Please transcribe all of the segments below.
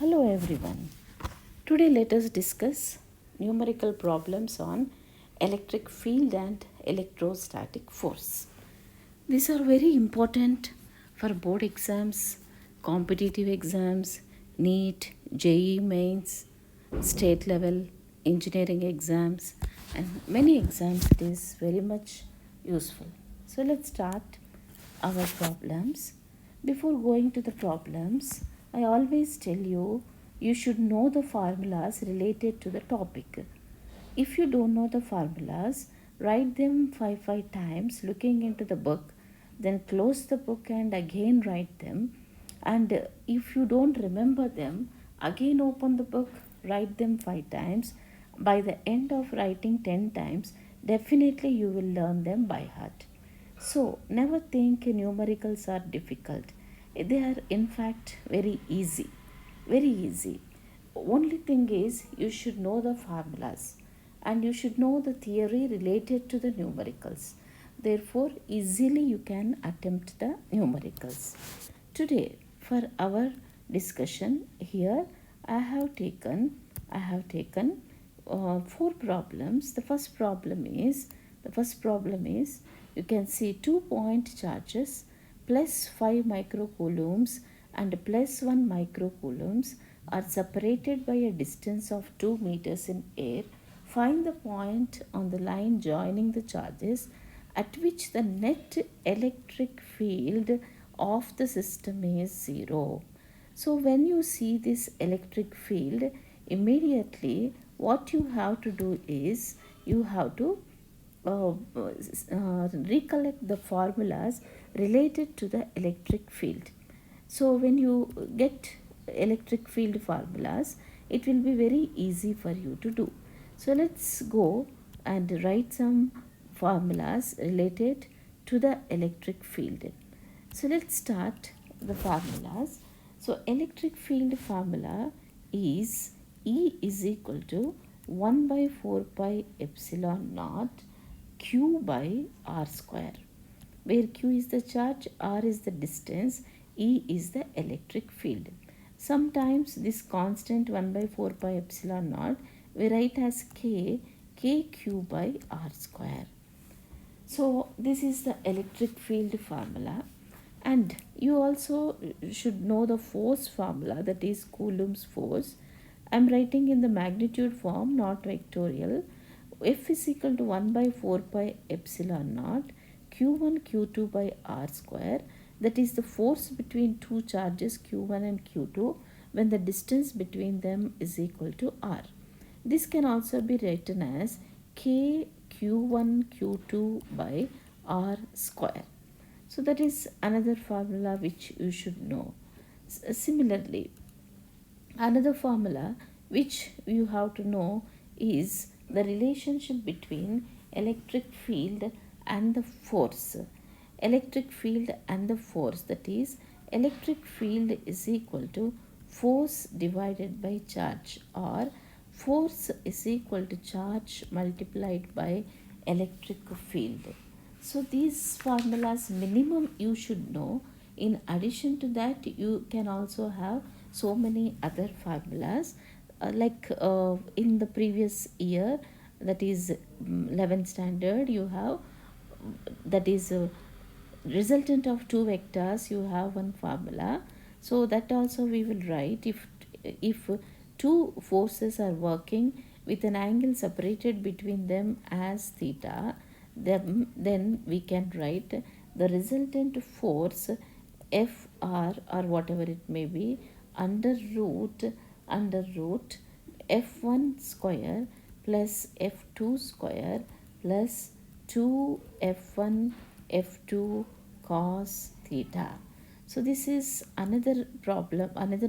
Hello everyone. Today let us discuss numerical problems on electric field and electrostatic force. These are very important for board exams, competitive exams, NEET, JEE mains, state level, engineering exams, and many exams. It is very much useful. So let's start our problems. Before going to the problems, I always tell you you should know the formulas related to the topic. If you don't know the formulas, write them five times looking into the book, then close the book and again write them. And if you don't remember them, again open the book, write them 5 times. By the end of writing 10 times, definitely you will learn them by heart. So, never think numericals are difficult. They are, in fact, very easy. Very easy. Only thing is, you should know the formulas and you should know the theory related to the numericals. Therefore, easily you can attempt the numericals. Today, for our discussion here, I have taken 4 problems. The first problem is you can see 2-point charges plus 5 microcoulombs and plus 1 microcoulombs are separated by a distance of 2 meters in air. Find the point on the line joining the charges at which the net electric field of the system is 0. So when you see this electric field, immediately what you have to do is you have to recollect the formulas related to the electric field. So when you get electric field formulas, it will be very easy for you to do. So let's go and write some formulas related to the electric field. So let's start the formulas. So electric field formula is E is equal to 1 by 4 pi epsilon naught Q by R square, where Q is the charge, R is the distance, E is the electric field. Sometimes this constant 1 by 4 pi epsilon naught we write as Q by R square. So this is the electric field formula, and you also should know the force formula, that is Coulomb's force. I am writing in the magnitude form, not vectorial. F is equal to 1 by 4 pi epsilon naught Q1 Q2 by R square, that is the force between two charges Q1 and Q2 when the distance between them is equal to R. This can also be written as K Q1 Q2 by R square. So that is another formula which you should know. Similarly, another formula which you have to know is the relationship between electric field and the force. Electric field and the force, that is electric field is equal to force divided by charge, or force is equal to charge multiplied by electric field. So these formulas minimum you should know. In addition to that, you can also have so many other formulas in the previous year, that is 11th standard, you have, that is resultant of two vectors, you have one formula. So that also we will write. If two forces are working with an angle separated between them as theta, then we can write the resultant force Fr, or whatever it may be, under root F1 square plus F2 square plus 2F1 F2 cos theta. So this is another problem, another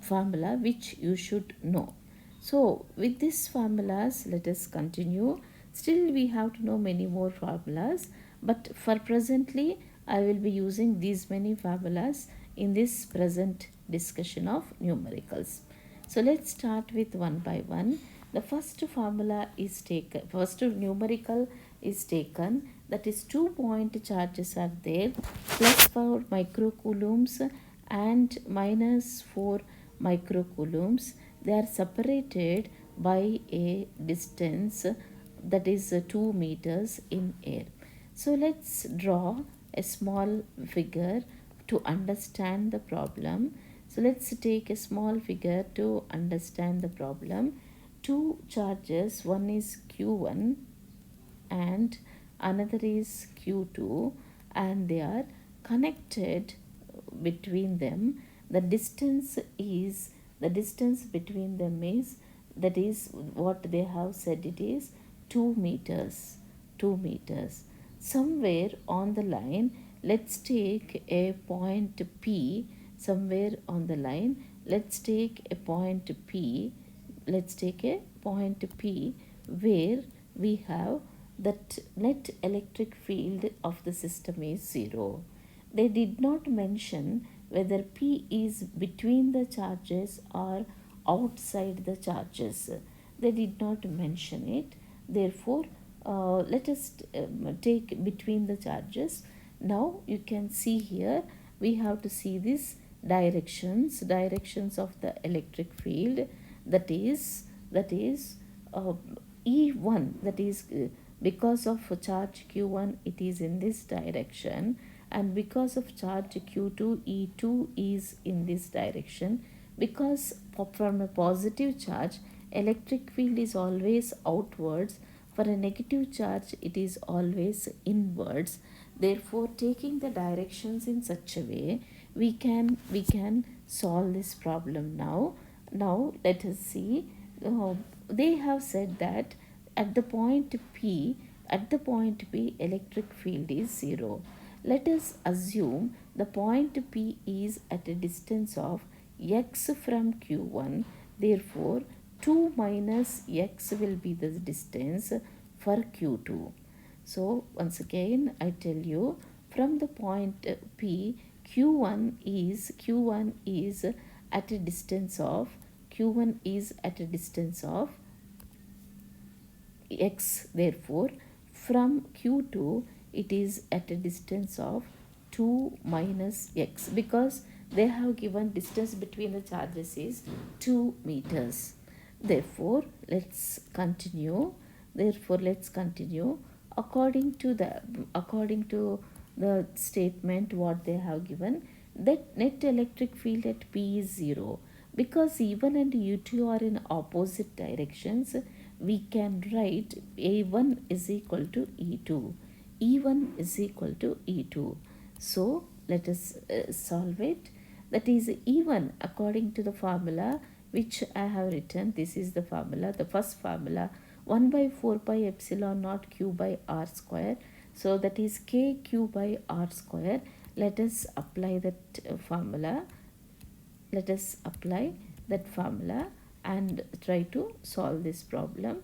formula which you should know. So with these formulas, let us continue. Still we have to know many more formulas, but for presently I will be using these many formulas in this present discussion of numericals. So let's start with one by one. The first numerical is taken, that is 2-point charges are there, plus 4 microcoulombs and minus 4 microcoulombs. They are separated by a distance that is 2 meters in air. So let's draw a small figure to understand the problem. So let's take a small figure to understand the problem. Two charges, one is Q1 and another is Q2, and they are connected between them. The distance between them is, that is what they have said, it is 2 meters. 2 meters. Somewhere on the line, let's take a point P. Somewhere on the line, let's take a point P. Let's take a point P where we have that net electric field of the system is 0. They did not mention whether P is between the charges or outside the charges. They did not mention it. Therefore, let us take between the charges. Now you can see here we have to see this directions of the electric field, that is E1, that is because of charge Q1 it is in this direction, and because of charge Q2 E2 is in this direction. Because from a positive charge electric field is always outwards, for a negative charge it is always inwards. Therefore, taking the directions in such a way, we can solve this problem now. Now let us see. They have said that at the point P, electric field is 0. Let us assume the point P is at a distance of x from Q1. Therefore, 2 minus x will be the distance for Q2. So once again I tell you, from the point P, Q1 is at a distance of x. Therefore, from Q2 it is at a distance of 2 minus x, because they have given distance between the charges is 2 meters. Therefore, let's continue. According to the statement what they have given, that net electric field at P is 0. Because E1 and E2 are in opposite directions, we can write A1 is equal to E2. E1 is equal to E2. So let us solve it. That is E1 according to the formula which I have written. This is the formula, the first formula, 1 by 4 pi epsilon naught q by r square. So that is k q by r square. Let us apply that formula. And try to solve this problem.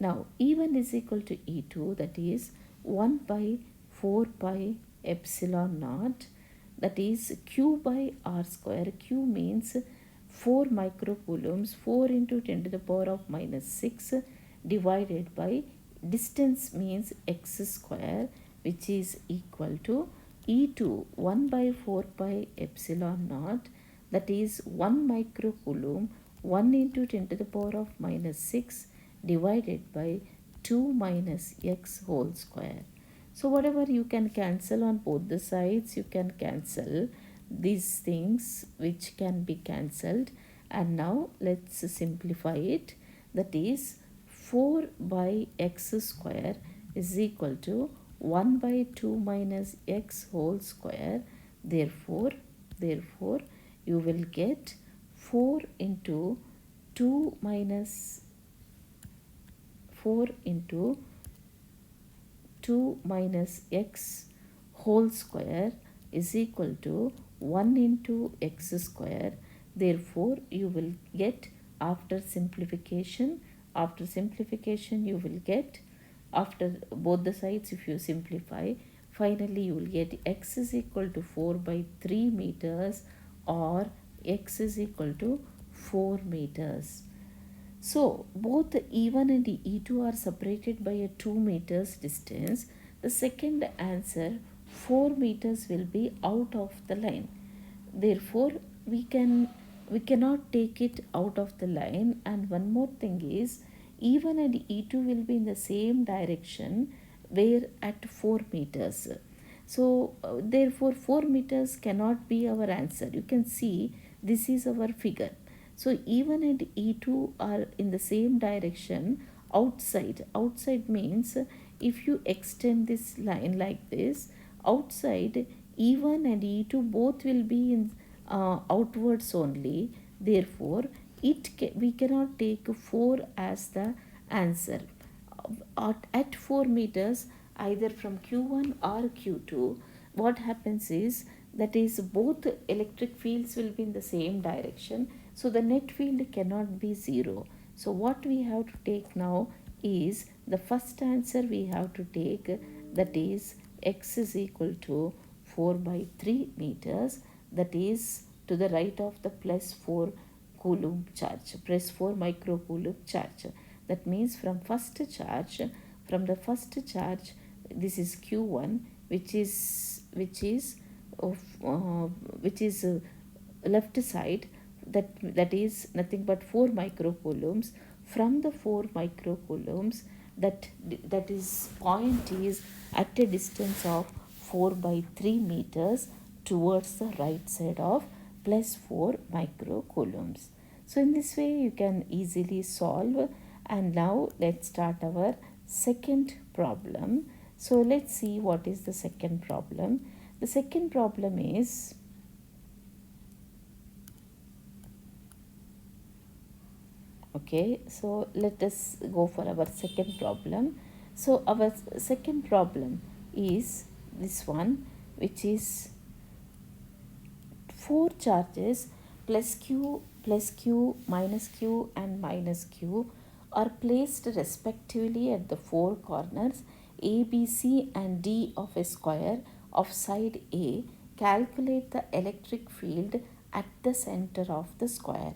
Now E1 is equal to E2, that is 1 by 4 pi epsilon naught, that is q by r square. Q means 4 microcoulombs, 4 into 10 to the power of minus 6, divided by distance means x square, which is equal to E2 1 by 4 pi epsilon naught, that is 1 microcoulomb, 1 into 10 to the power of minus 6, divided by 2 minus x whole square. So whatever you can cancel on both the sides, you can cancel these things which can be cancelled. And now let's simplify it. That is 4 by x square is equal to 1 by 2 minus x whole square. Therefore you will get 4 into 2 minus x whole square is equal to 1 into x square. Therefore you will get, after simplification you will get, after both the sides if you simplify, finally you will get x is equal to 4 by 3 meters or x is equal to 4 meters. So both E1 and E2 are separated by a 2 meters distance. The second answer 4 meters will be out of the line. Therefore, we cannot take it out of the line. And one more thing is, E1 and E2 will be in the same direction where at 4 meters. So therefore 4 meters cannot be our answer. You can see this is our figure. So E1 and E2 are in the same direction outside. Outside means if you extend this line like this, outside E1 and E2 both will be in outwards only. Therefore, we cannot take 4 as the answer. At 4 meters, either from Q1 or Q2, what happens is, that is, both electric fields will be in the same direction, so the net field cannot be 0. So what we have to take now is the first answer we have to take, that is x is equal to 4 by 3 meters, that is to the right of the plus 4 coulomb charge, plus 4 microcoulomb charge. That means from the first charge, this is Q1, which is left side, that is nothing but 4 microcoulombs. From the 4 microcoulombs, that is point is at a distance of 4 by 3 meters towards the right side of plus 4 microcoulombs. So in this way you can easily solve. And now let's start our second problem. So let's see what is the second problem. The second problem is, okay, so let us go for our second problem. So our second problem is this one, which is 4 charges plus Q, minus Q and minus Q are placed respectively at the 4 corners A, B, C and D of a square of side A. Calculate the electric field at the center of the square.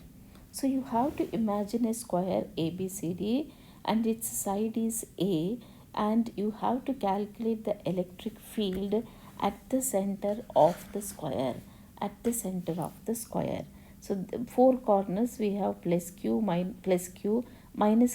So you have to imagine a square ABCD and its side is A, and you have to calculate the electric field at the center of the square. So the 4 corners we have plus Q, minus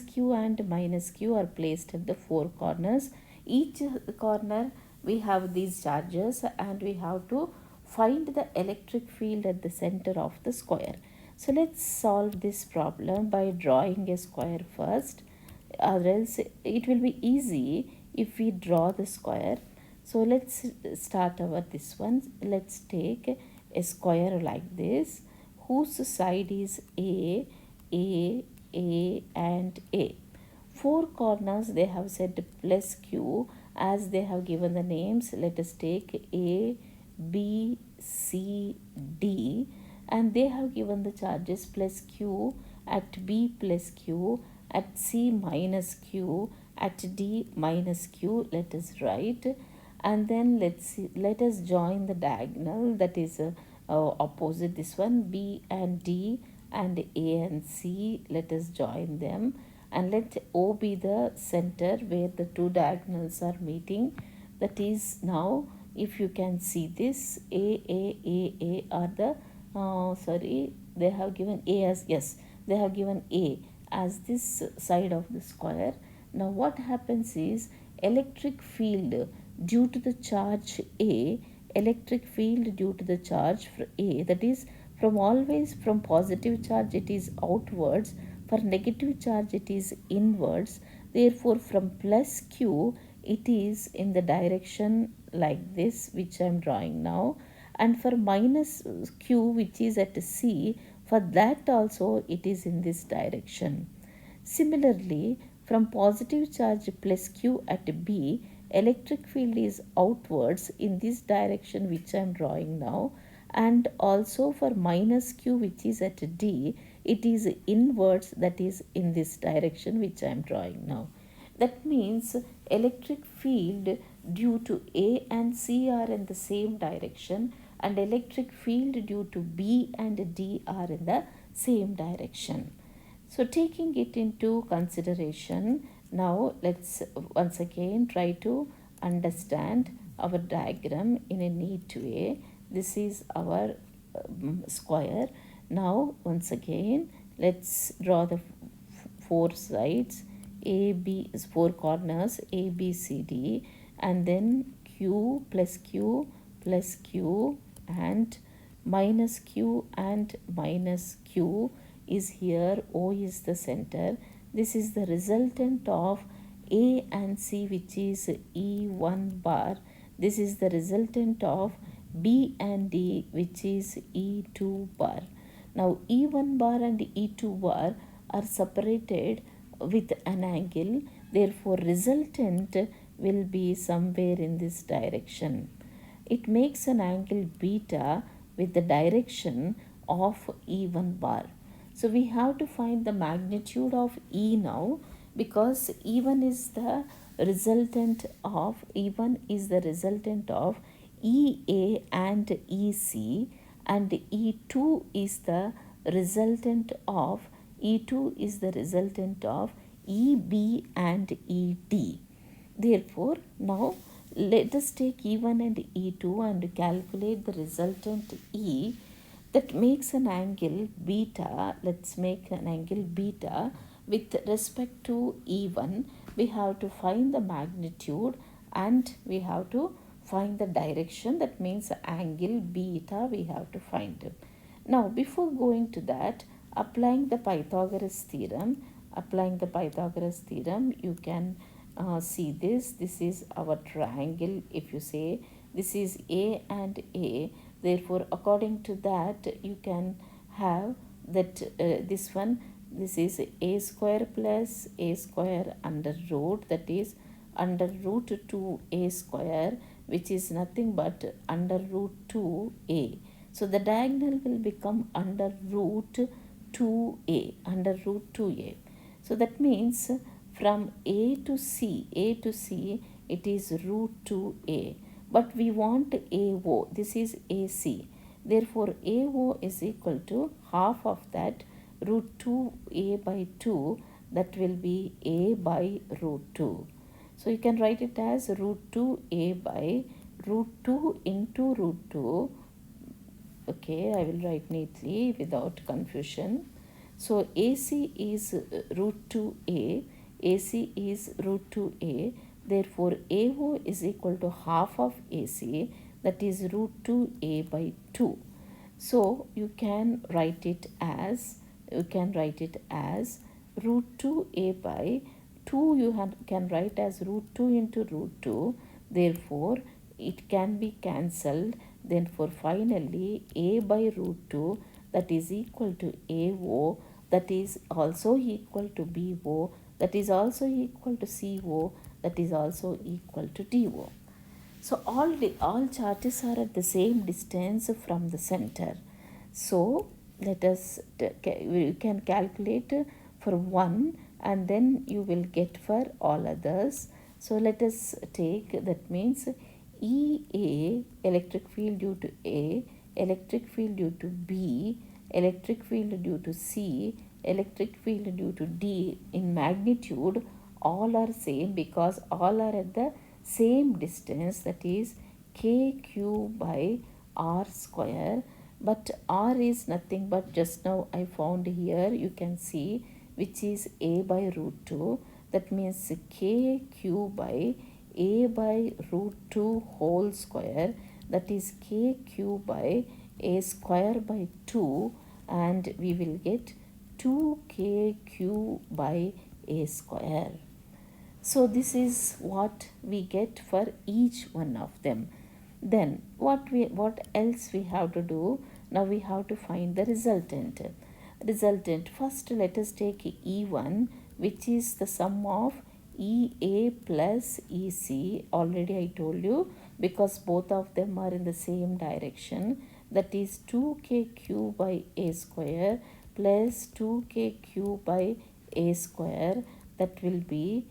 Q and minus Q are placed at the 4 corners. Each corner we have these charges, and we have to find the electric field at the center of the square. So let's solve this problem by drawing a square first, or else it will be easy if we draw the square. So let's start this one. Let's take a square like this, whose side is A, and A. 4 corners they have said plus Q, as they have given the names. Let us take A, B, C, D, and they have given the charges plus Q at B plus Q, at C minus Q, at D minus Q. Let us write, and then let us join the diagonal, that is opposite this one, B and D and A and C. Let us join them, and let O be the center where the 2 diagonals are meeting. That is, now if you can see this, A are the they have given A as, yes, they have given A as this side of the square. Now what happens is, electric field due to the charge A, that is, from positive charge it is outwards, for negative charge it is inwards. Therefore from plus Q it is in the direction like this, which I am drawing now, and for minus Q, which is at C, for that also it is in this direction. Similarly, from positive charge plus Q at B, electric field is outwards in this direction which I am drawing now, and also for minus Q, which is at D, it is inwards, that is in this direction which I am drawing now. That means electric field due to A and C are in the same direction, and electric field due to B and D are in the same direction. So taking it into consideration, now let's once again try to understand our diagram in a neat way. This is our square. Now once again let's draw the four sides, A B is four corners, A B C D, and then Q plus Q plus Q and minus Q and minus Q is here. O is the center. This is the resultant of A and C, which is E1 bar. This is the resultant of B and D, which is E2 bar. Now E1 bar and E2 bar are separated with an angle, therefore resultant will be somewhere in this direction. It makes an angle beta with the direction of E1 bar. So we have to find the magnitude of E now, because E1 is the resultant of EA and EC, and E2 is the resultant of EB and ED. Therefore, now let us take E1 and E2 and calculate the resultant E that makes an angle beta. Let's make an angle beta with respect to E1. We have to find the magnitude and we have to find the direction. That means angle beta we have to find. Now before going to that, applying the Pythagoras theorem, you can see this. This is our triangle. If you say this is A and A, therefore according to that you can have that this is A square plus A square under root, that is under root 2A square, which is nothing but under root 2A. So the diagonal will become under root 2A. So that means from A to C, it is root 2A. But we want AO, this is AC. Therefore AO is equal to half of that root 2A by 2, that will be A by root 2. So you can write it as root 2A by root 2 into root 2. Okay, I will write neatly without confusion. So AC is root 2A. AC is root 2A. Therefore, AO is equal to half of AC, that is root 2A by 2. So you can write it as root 2A by 2. You can write as root 2 into root 2. Therefore, it can be cancelled. Therefore, finally, A by root 2, that is equal to AO, that is also equal to BO, that is also equal to CO, that is also equal to DO. So all charges are at the same distance from the center. So let us you can calculate for one and then you will get for all others. So let us take, that means EA, electric field due to A, electric field due to B, electric field due to C, electric field due to D in magnitude, all are same because all are at the same distance, that is KQ by R square. But R is nothing but, just now I found here, you can see, which is A by root 2. That means KQ by A by root 2 whole square, that is KQ by A square by 2, and we will get 2KQ by A square. So this is what we get for each one of them. Then what else we have to do? Now we have to find the resultant. First let us take E1, which is the sum of EA plus EC. Already I told you, because both of them are in the same direction, that is 2KQ by A square plus 2KQ by A square, that will be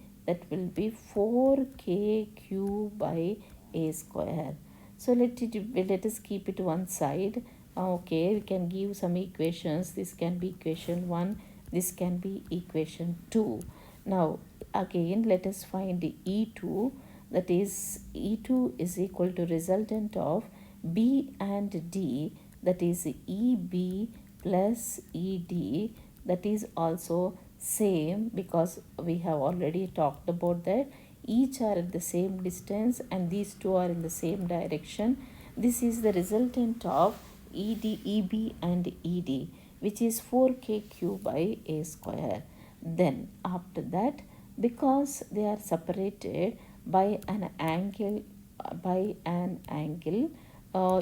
4KQ by A square. So let us keep it one side. Okay, we can give some equations. This can be equation 1, this can be equation 2. Now again let us find the E2. that is E2 is equal to resultant of B and D, that is EB plus ED, that is also same because we have already talked about that each are at the same distance and these two are in the same direction. This is the resultant of EB and ED, which is 4kq by a square. Then after that, because they are separated by an angle,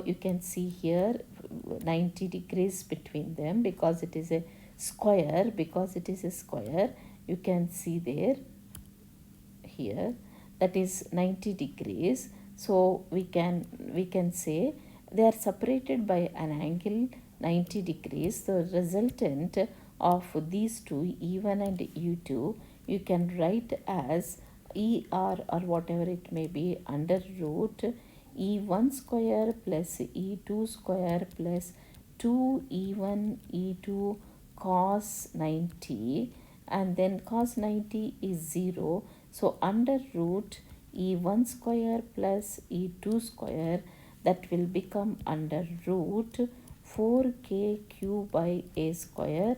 you can see here 90 degrees between them because it is a square. You can see there here that is 90 degrees. So we can say they are separated by an angle 90 degrees. The resultant of these two, E1 and E2, you can write as ER or whatever it may be under root E1 square plus E2 square plus 2E1 E2 cos 90, and then cos 90 is 0. So under root E1 square plus E2 square, that will become under root 4kq by a square,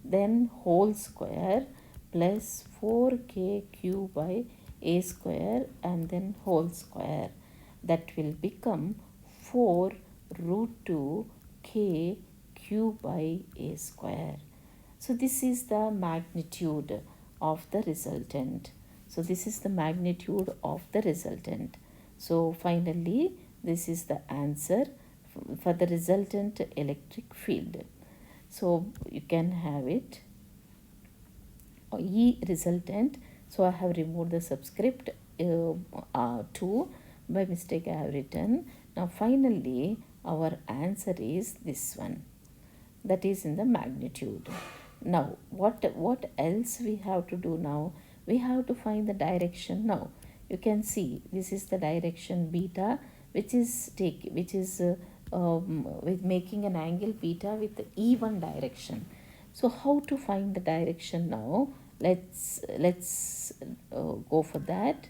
then whole square plus 4kq by a square and then whole square. That will become 4 root 2 k q by a square. So this is the magnitude of the resultant. So finally this is the answer for the resultant electric field. So you can have it E resultant. So I have removed the subscript 2 by mistake. I have written. Now finally our answer is this one, that is in the magnitude. Now what else we have to do now? We have to find the direction. Now you can see this is the direction beta, which is with making an angle beta with the E1 direction. So how to find the direction now? Let's go for that.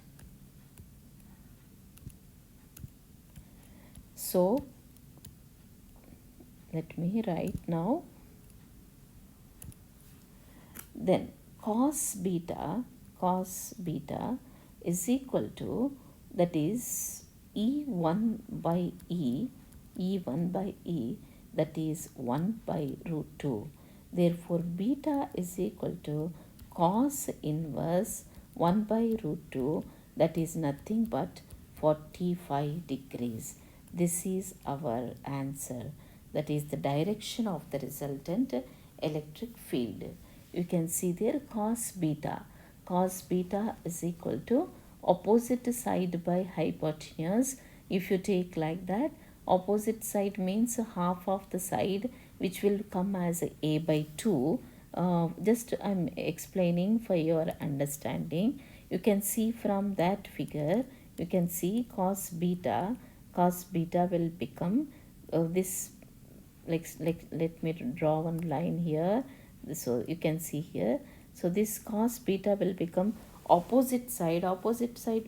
So let me write now. Then cos beta is equal to, that is E1 by E, that is 1 by root 2. Therefore beta is equal to cos inverse 1 by root 2, that is nothing but 45 degrees. This is our answer, that is the direction of the resultant electric field. You can see there cos beta is equal to opposite side by hypotenuse. If you take like that, opposite side means half of the side, which will come as a by 2. Just I'm explaining for your understanding. You can see from that figure, you can see cos beta will become this, like let me draw one line here. So you can see here, so this cos beta will become opposite side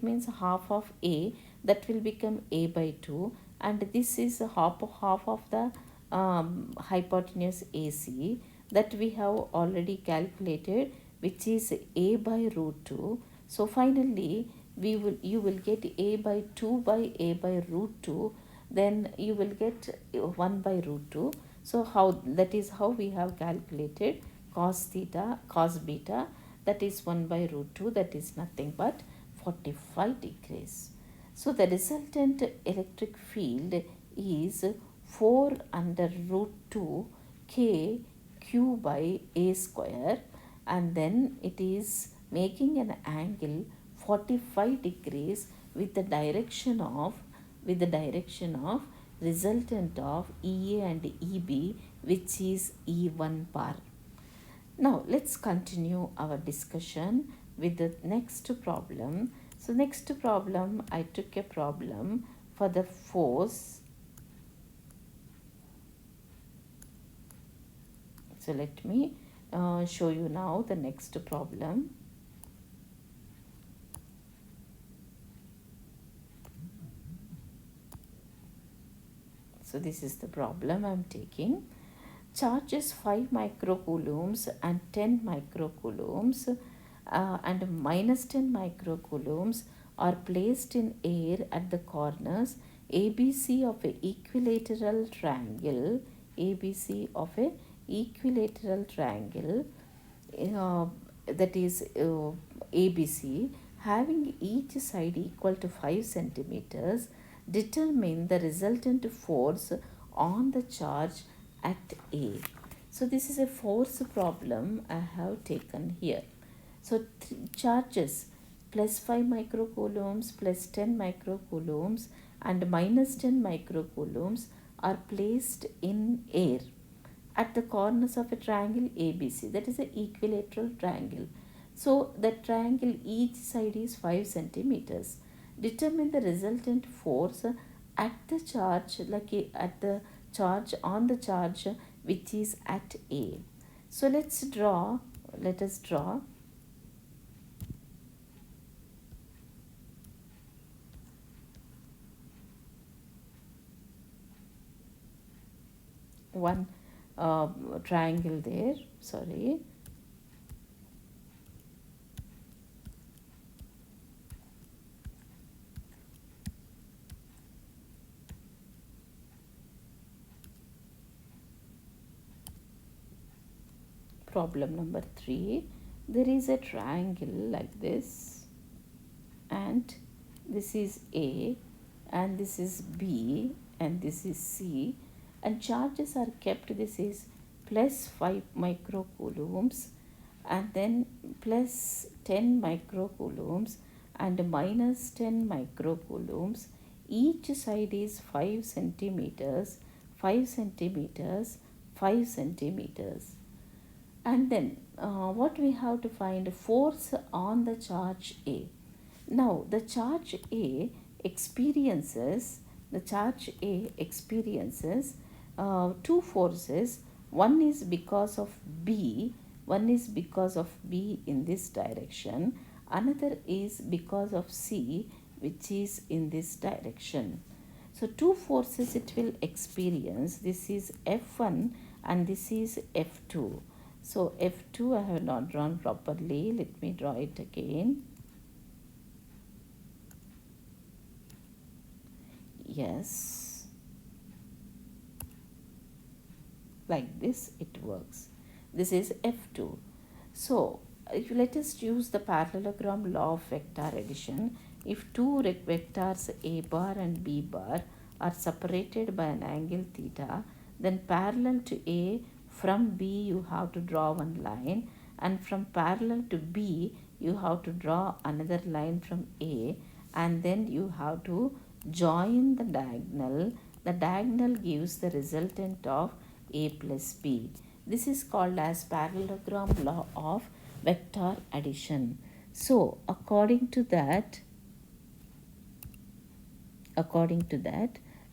means half of a, that will become a by 2, and this is half of the hypotenuse AC that we have already calculated, which is a by root 2. So finally you will get a by 2 by a by root 2, then you will get 1 by root 2. So that is how we have calculated cos beta, that is 1 by root 2, that is nothing but 45 degrees. So the resultant electric field is 4 under root 2 k q by a square, and then it is making an angle 45 degrees with the direction of resultant of EA and EB, which is E1 bar. Now let's continue our discussion with the next problem. So next problem, I took a problem for the force. So let me show you now the next problem. So this is the problem I am taking. Charges 5 microcoulombs and 10 microcoulombs and minus 10 microcoulombs are placed in air at the corners ABC of a equilateral triangle. ABC of a equilateral triangle, uh, that is ABC, having each side equal to 5 centimeters. Determine the resultant force on the charge at A. So this is a force problem I have taken here. So charges plus 5 microcoulombs plus 10 microcoulombs and minus 10 microcoulombs are placed in air at the corners of a triangle ABC, that is an equilateral triangle. So the triangle each side is 5 centimeters. Determine the resultant force at the charge, at the charge on the charge which is at A. So let us draw one triangle there. Sorry. Problem number 3. There is a triangle like this, and this is A, and this is B, and this is C, and charges are kept. This is plus 5 microcoulombs, and then plus 10 microcoulombs and minus 10 microcoulombs. Each side is 5 centimeters, 5 centimeters, 5 centimeters. And then what we have to find? Force on the charge A. Now the charge A experiences two forces. One is because of B, in this direction. Another is because of C, which is in this direction. So two forces it will experience. This is F1 and this is F2. So F2 I have not drawn properly. Let me draw it again. Yes. Like this it works. This is F2. So let us use the parallelogram law of vector addition. If two vectors A bar and B bar are separated by an angle theta, then parallel to A, from B you have to draw one line, and from parallel to B you have to draw another line from A, and then you have to join the diagonal. The diagonal gives the resultant of A plus B. This is called as parallelogram law of vector addition. So according to that,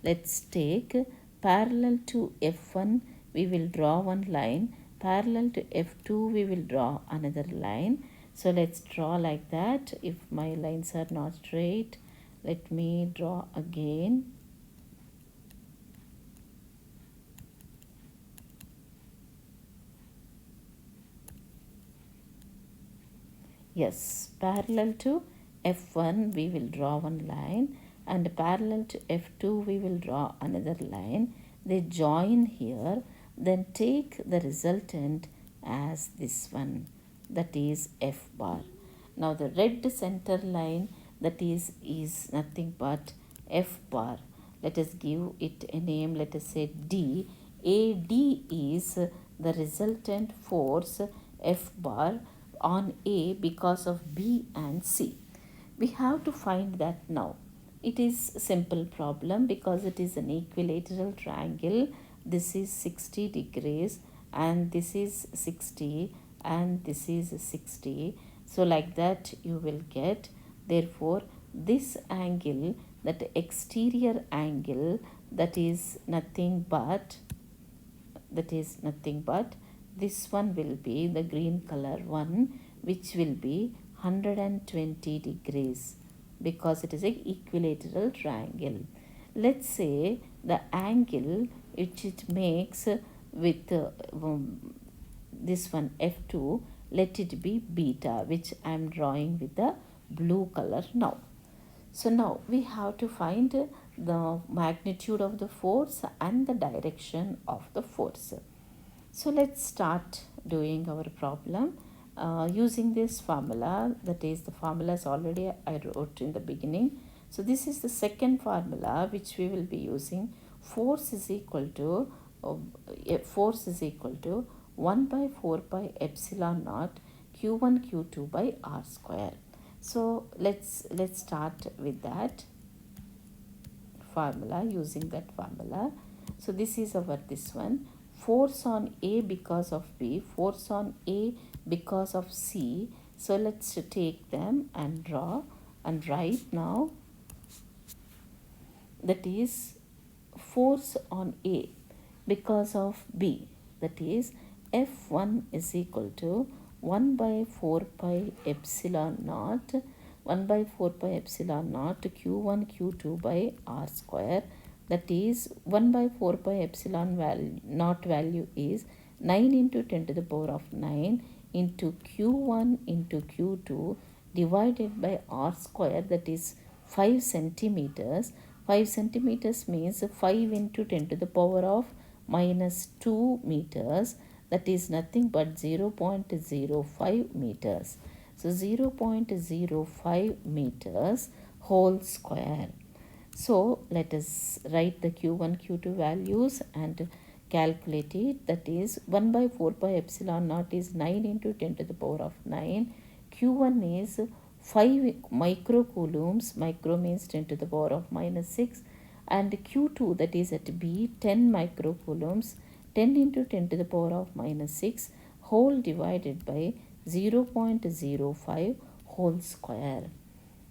let's take parallel to F1 we will draw one line, parallel to F2 we will draw another line. So let's draw like that. If my lines are not straight, let me draw again. Yes, parallel to F1 we will draw one line, and parallel to F2 we will draw another line. They join here. Then take the resultant as this one, that is F bar. Now the red center line, that is nothing but F bar. Let us give it a name. Let us say D. AD is the resultant force F bar on A because of B and C. We have to find that now. It is a simple problem because it is an equilateral triangle. This is 60 degrees and this is 60 and this is 60. So like that you will get. Therefore this angle, that exterior angle, that is nothing but this one will be the green color one, which will be 120 degrees because it is an equilateral triangle. Let's say the angle which it makes with this one F2, let it be beta, which I am drawing with the blue color now. So now we have to find the magnitude of the force and the direction of the force. So let's start doing our problem using this formula, that is the formulas already I wrote in the beginning. So this is the second formula which we will be using. Force is equal to 1 by 4 pi epsilon naught q1 q2 by r square. So let's start with that formula, using that formula. So this is our this one, force on A because of B, force on A because of C. So let's take them and draw and write now. That is force on A because of B, that is F1 is equal to 1 by 4 pi epsilon naught 1 by 4 pi epsilon naught q1 q2 by r square, that is 1 by 4 pi epsilon naught value is 9 into 10 to the power of 9 into q1 into q2 divided by r square, that is 5 centimeters. 5 centimeters means 5 into 10 to the power of minus 2 meters, that is nothing but 0.05 meters. So 0.05 meters whole square. So let us write the q1 q2 values and calculate it. That is 1 by 4 pi epsilon naught is 9 into 10 to the power of 9. q1 is 5 microcoulombs, micro means 10 to the power of minus 6, and q2, that is at B, 10 microcoulombs, 10 into 10 to the power of minus 6 whole divided by 0.05 whole square.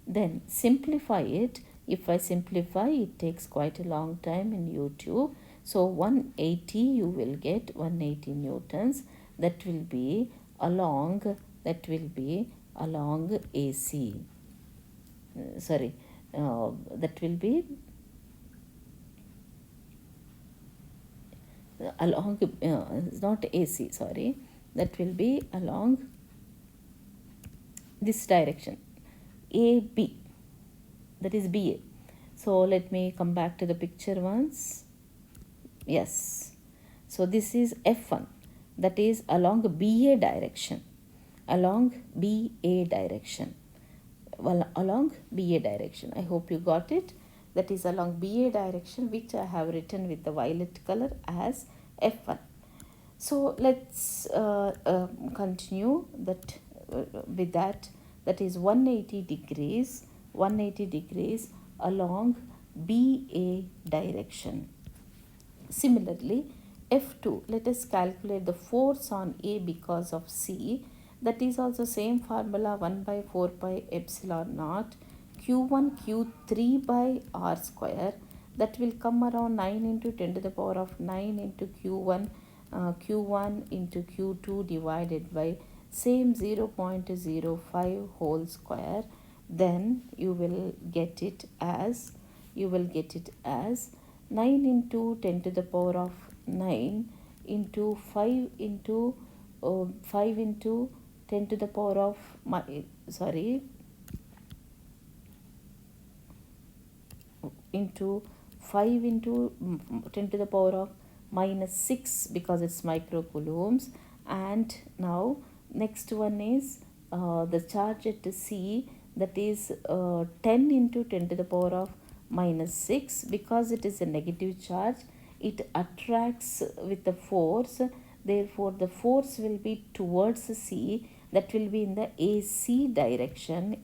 Then simplify it. If I simplify, it takes quite a long time in YouTube. So 180 you will get 180 newtons. That will be along AC. That will be along not AC, sorry, that will be along this direction, AB, that is BA. So let me come back to the picture once. Yes, so this is F1, that is along BA direction, along BA direction. Well, along BA direction, I hope you got it. That is along BA direction, which I have written with the violet color as F1. So let's continue that with that. That is 180 degrees along BA direction. Similarly, F2, let us calculate the force on A because of C. That is also same formula, 1 by 4 pi epsilon naught q1 q3 by r square. That will come around 9 into 10 to the power of 9 into q1 into q2 divided by same 0.05 whole square. Then you will get it as 9 into 10 to the power of 9 into 5 into 10 to the power of into 5 into 10 to the power of minus 6, because it's microcoulombs. And now next one is the charge at C, that is 10 into 10 to the power of minus 6, because it is a negative charge, it attracts with the force. Therefore the force will be towards C, that will be in the AC direction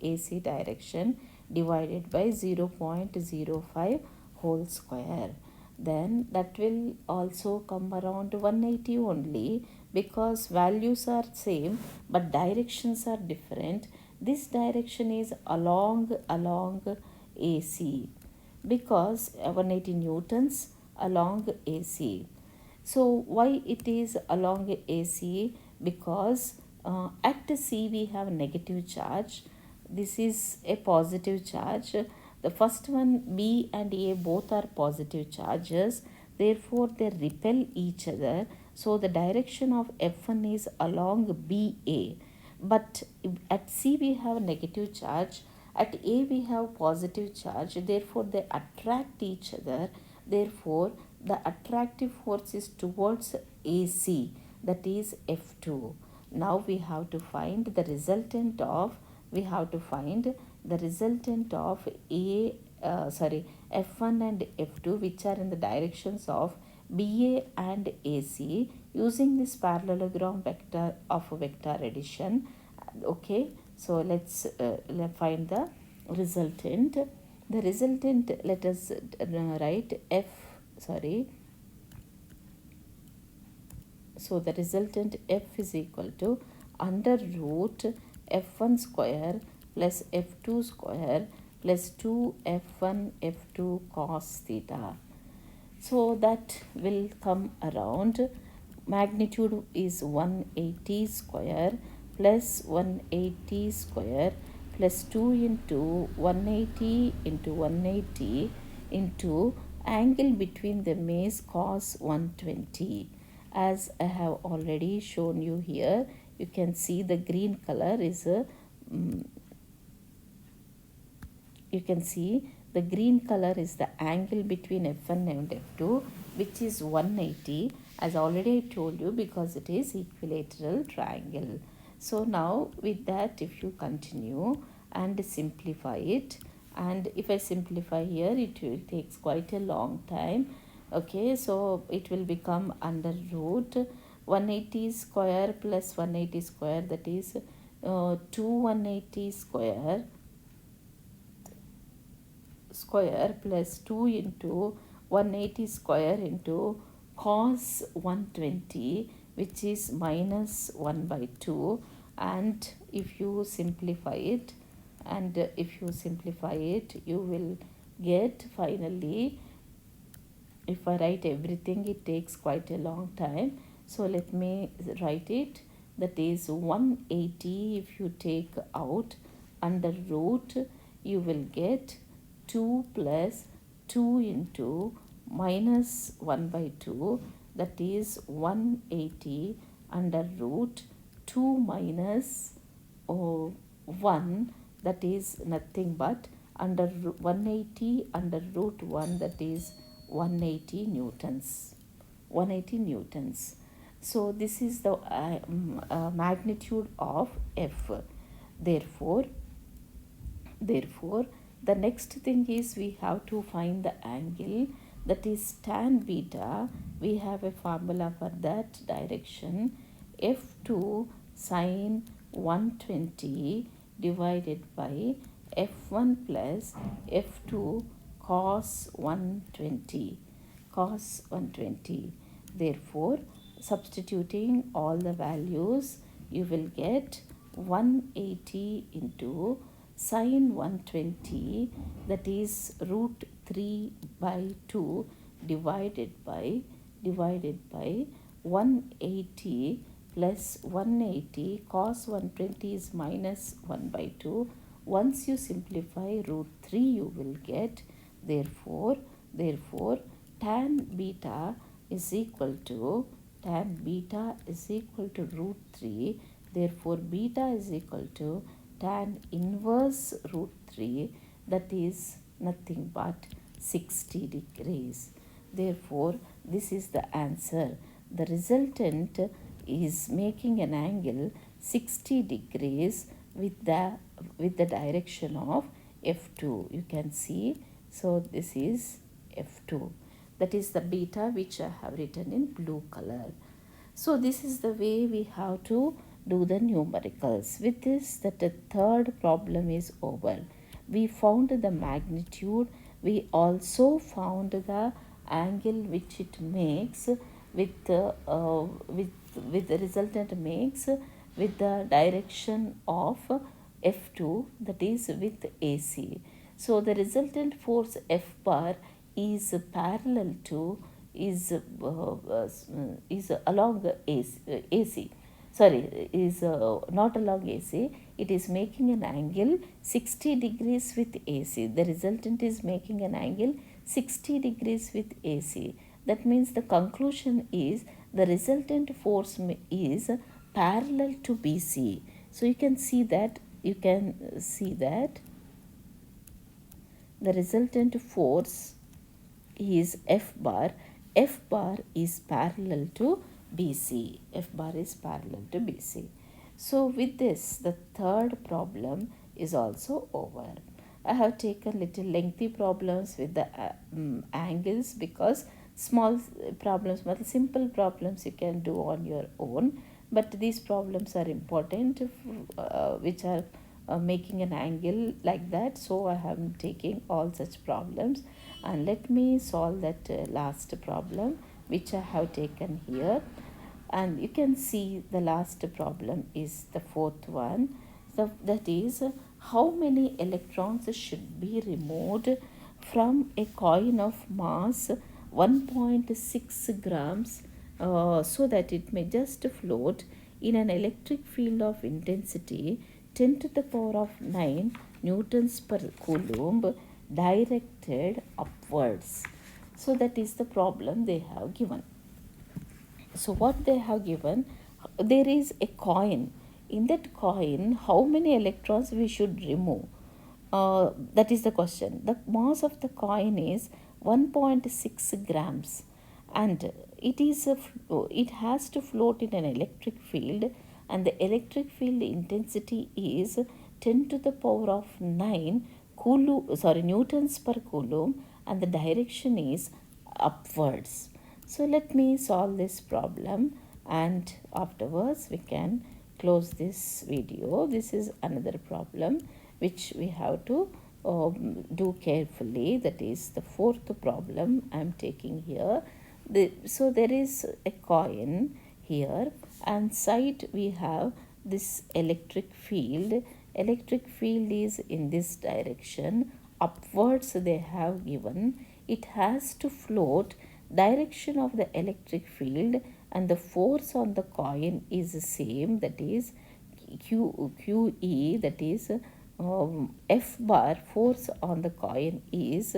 divided by 0.05 whole square. Then that will also come around 180 only, because values are same but directions are different. This direction is along AC, because 180 newtons along AC. So why it is along AC? Because at C we have negative charge. This is a positive charge. The first one, B and A both are positive charges, therefore they repel each other. So the direction of F1 is along BA. But at C we have negative charge, at A we have positive charge, therefore they attract each other. Therefore the attractive force is towards AC, that is F2. Now we have to find the resultant of A F1 and F2, which are in the directions of BA and AC, using this parallelogram vector of vector addition. Okay, so let's find the resultant. The resultant, let us write so the resultant F is equal to under root F1 square plus F2 square plus 2 F1 F2 cos theta. So that will come around, magnitude is 180 square plus 180 square plus 2 into 180 into 180 into angle between them is cos 120. As I have already shown you here, you can see the green color is a you can see the green color is the angle between F1 and F2, which is 180, as already I told you, because it is equilateral triangle. So now with that, if you continue and simplify it, and if I simplify here, it will take quite a long time. Okay, so it will become under root 180 square plus 180 square, that is 2 180 square plus 2 into 180 square into cos 120, which is minus 1 by 2. And if you simplify it, you will get finally, if I write everything, it takes quite a long time. So let me write it. That is 180, if you take out under root, you will get 2 plus 2 into minus 1 by 2, that is 180 under root 2 minus 1, that is nothing but under 180 under root 1, that is 180 newtons. So this is the magnitude of F. Therefore the next thing is we have to find the angle, that is tan beta. We have a formula for that direction, F2 sine 120 divided by F1 plus F2 cos 120. Therefore, substituting all the values, you will get 180 into sine 120, that is root 3 by 2 divided by 180 plus 180 cos 120 is minus 1 by 2. Once you simplify root 3, you will get, therefore tan beta is equal to root 3. Therefore beta is equal to tan inverse root 3, that is nothing but 60 degrees. Therefore this is the answer. The resultant is making an angle 60 degrees with the direction of F2. You can see, so this is F2. That is the beta which I have written in blue color. So this is the way we have to do the numericals. With this, that the third problem is over. We found the magnitude. We also found the angle which it makes with the resultant makes with the direction of F2, that is with AC. So the resultant force F bar is parallel to is along AC. sorry, is not along AC, it is making an angle 60 degrees with AC. The resultant is making an angle 60 degrees with AC. That means the conclusion is the resultant force is parallel to BC. So you can see that, the resultant force is F bar. F bar is parallel to BC. F bar is parallel to BC. So with this, the third problem is also over. I have taken little lengthy problems with the angles, because small problems, but simple problems you can do on your own. But these problems are important, which are making an angle like that. So I am taking all such problems, and let me solve that last problem which I have taken here. And you can see the last problem is the fourth one. So that is, how many electrons should be removed from a coin of mass 1.6 grams so that it may just float in an electric field of intensity 10 to the power of 9 newtons per coulomb directed upwards. So that is the problem they have given. So what they have given, there is a coin. In that coin, how many electrons we should remove? That is the question. The mass of the coin is 1.6 grams, and it has to float in an electric field, and the electric field intensity is 10 to the power of 9 newtons per coulomb, and the direction is upwards. So let me solve this problem, and afterwards we can close this video. This is another problem which we have to do carefully. That is the fourth problem I am taking here. So there is a coin here, and side we have this electric field. Electric field is in this direction. Upwards they have given. It has to float. Direction of the electric field and the force on the coin is the same, that is QE, that is F bar, force on the coin is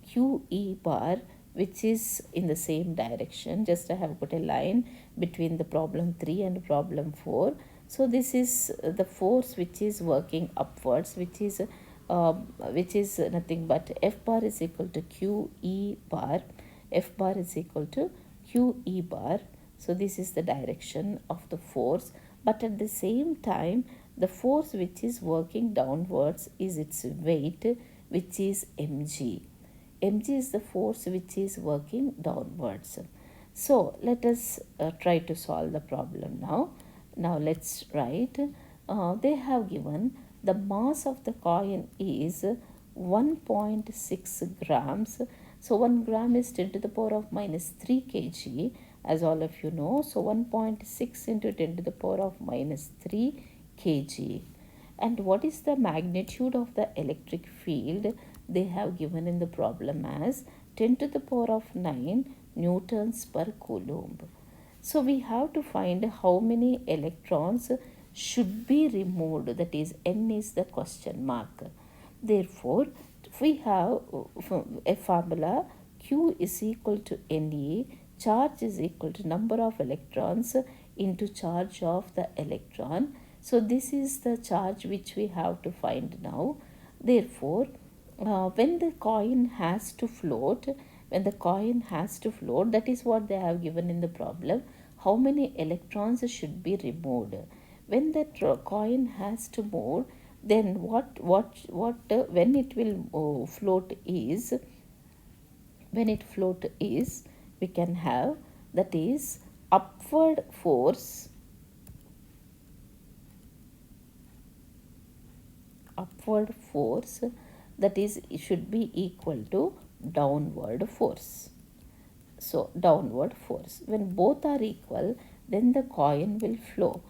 QE bar, which is in the same direction. Just I have put a line between the problem 3 and problem 4. So this is the force which is working upwards, which is nothing but F bar is equal to QE bar. F bar is equal to QE bar. So this is the direction of the force, but at the same time the force which is working downwards is its weight, which is mg. Mg is the force which is working downwards. So let us try to solve the problem now. Now let's write. They have given the mass of the coin is 1.6 grams. So 1 gram is 10 to the power of minus 3 kg, as all of you know. So 1.6 into 10 to the power of minus 3 kg. And what is the magnitude of the electric field? They have given in the problem as 10 to the power of 9 newtons per coulomb. So we have to find how many electrons should be removed, that is n is the question mark. Therefore, we have a formula, Q is equal to Ne, charge is equal to number of electrons into charge of the electron. So this is the charge which we have to find now. Therefore, when the coin has to float, that is what they have given in the problem, how many electrons should be removed. When the coin has to move, then when it will float is, we can have, that is upward force that is, it should be equal to downward force. So downward force, when both are equal, then the coin will flow.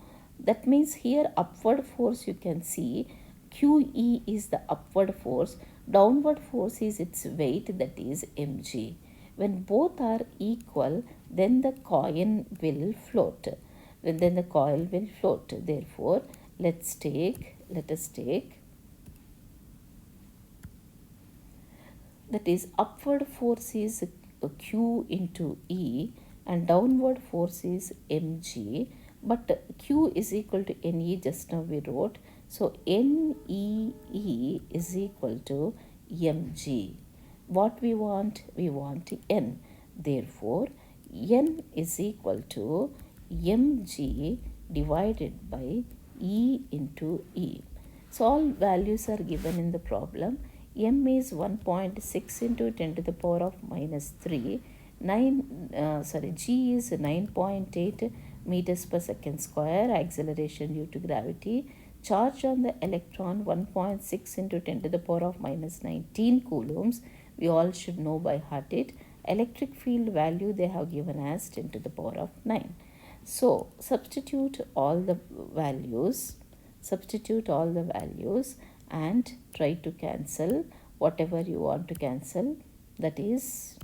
That means here upward force, you can see QE is the upward force, downward force is its weight, that is mg. When both are equal, then the coin will float. then the coil will float. Therefore, let us take that is upward force is Q into E and downward force is mg, but Q is equal to Ne, just now we wrote. So NEE is equal to mg. What we want? We want N. Therefore, N is equal to mg divided by E into E. So all values are given in the problem. M is 1.6 into 10 to the power of minus 3. G is 9.8 meters per second square, acceleration due to gravity. Charge on the electron 1.6 into 10 to the power of minus 19 coulombs. We all should know by heart it. Electric field value they have given as 10 to the power of 9. So substitute all the values and try to cancel whatever you want to cancel. That is,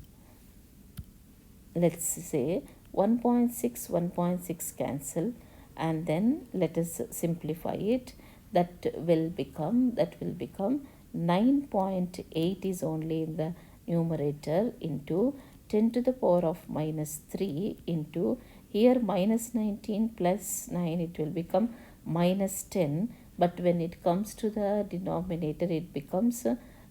let's say 1.6 cancel, and then let us simplify it. That will become 9.8 is only in the numerator into 10 to the power of minus 3 into here minus 19 plus 9, it will become minus 10, but when it comes to the denominator it becomes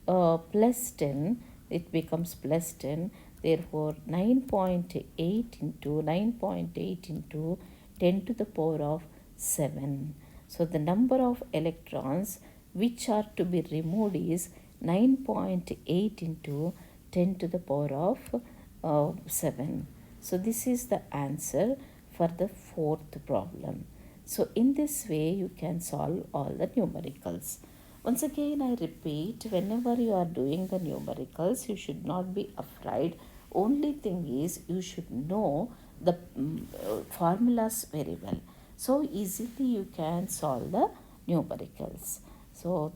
plus 10, it becomes plus 10. Therefore 9.8 into 10 to the power of 7. So the number of electrons which are to be removed is 9.8 into 10 to the power of 7. So this is the answer for the fourth problem. So in this way you can solve all the numericals. Once again I repeat, whenever you are doing the numericals, you should not be afraid. Only thing is you should know the formulas very well. So easily you can solve the numericals. So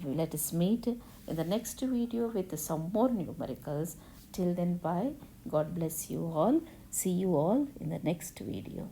let us meet in the next video with some more numericals. Till then, bye. God bless you all. See you all in the next video.